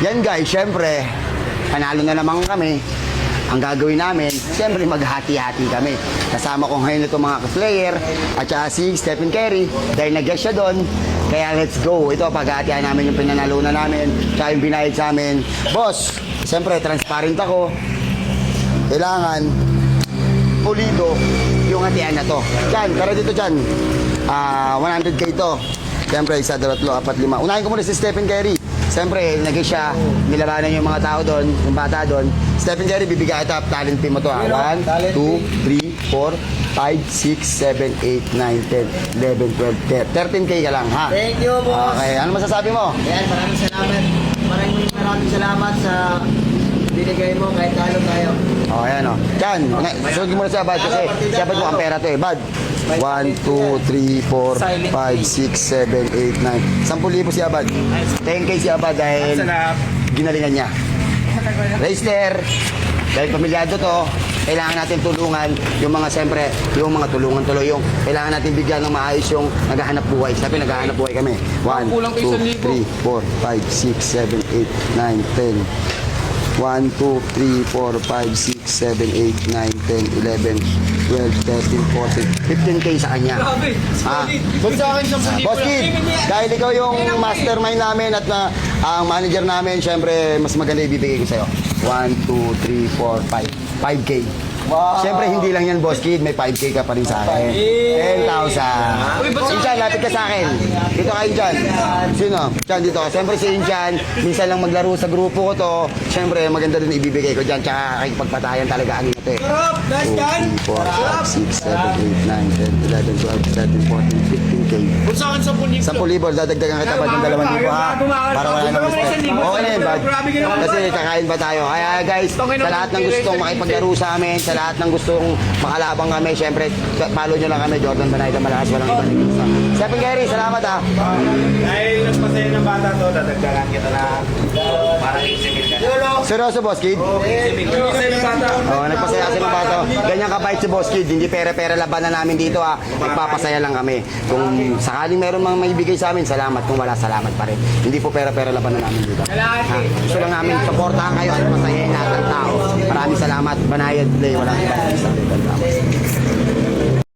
Yan guys, syempre, panalo na naman kami. Ang gagawin namin, siyempre maghati-hati kami. Kasama ko ngayon itong mga player at saka si Stephen Curry dahil nag-guest siya doon. Kaya let's go. Ito, paghatihan namin yung pinanalunan namin tsaka yung binayad sa amin. Boss, siyempre transparent ako. Kailangan pulido yung hatian na to. Diyan, tara dito dyan. 100k to. Siyempre, 1, 2, 3, 4, 5. Unahin ko muna si Stephen Curry. Siyempre, nag-guest siya, nilabanan yung mga tao doon, yung bata doon. Stephen Curry, bibigyan kita talent pin mo to ha. 1, 2, 3, 4, 5, 6, 7, 8, 9, 10, 11, 12, 13k ka lang ha. Thank you, boss. Okay, ano masasabi mo? Ayan, maraming salamat. Maraming salamat sa binigay mo kahit talo tayo. O, ayan o. Diyan, sunod mo na siya, Bad, kasi siya Bad mo ang pera to eh. Bad. 1, 2, 3, 4, 5, 6, 7, 8, 9. 10,000 si Abad. 10k si Abad dahil ginalingan niya. Reister, dahil pamilyado to, kailangan natin tulungan yung mga siyempre, yung mga tulungan tuloy yung kailangan natin bigyan ng maayos yung naghahanap buhay. Sabi naghahanap buhay kami. 1, 2, 3, 4, 5, 6, 7, 8, 9, 10. 1, 2, 3, 4, 5, 6, 7, 8, 9, 10, 11, 12, 13, 14, 15k sa kanya. Ha? Boss Kid, dahil ikaw yung mastermind namin at ang manager namin, syempre mas maganda ibibigay ko sa'yo. 1, 2, 3, 4, 5. 5k. Wow. Siyempre, hindi lang yan, Boss Kid. May 5k ka pa rin sa akin. 10,000. Inchan, lapit ka sa akin. Dito ka, Inchan. Sino? Inchan, dito ka. Siyempre, si Inchan, minsan lang maglaro sa grupo ko to. Siyempre, maganda din ibibigay ko dyan. Tsaka pagpatayan talaga ang ito eh. 2, 3, 4, 5, 6, 7, 8, 9, 10, 11, 12, 13, 14, 15k. Kung sa akin 10,000. 10,000, dadagdagan kita ba ng 2,000 ha? Para wala nang gusto. Okay na yun, Bad. Kasi kakain ba tayo? Kaya guys, sa lahat ng gustong makipaglaro sa amin, sa lahat ng gustong makalabang kami, syempre, follow nyo lang kami, Jordan Banayda Malakas, walang iba ni Pisa. Stephen Curry, salamat ha. Dahil nagpasaya ng bata to, dadagdagan kita na parang 15,000 ka. Seryoso, Boss Kid? Nagpasaya ng bata. Oo, nagpasaya kasi ng bata. Ganyan kabait si Boss Kid, hindi pera-pera labanan namin dito ha. Nagpapasaya lang kami. Kung sakaling meron mga maibigay sa amin, salamat. Kung wala, salamat pa rin. Hindi po pera-pera labanan namin dito. Ha? Gusto lang namin, supportahan kayo at masayahin lahat ng tao. Maraming salamat. Banayad Play, walang iba.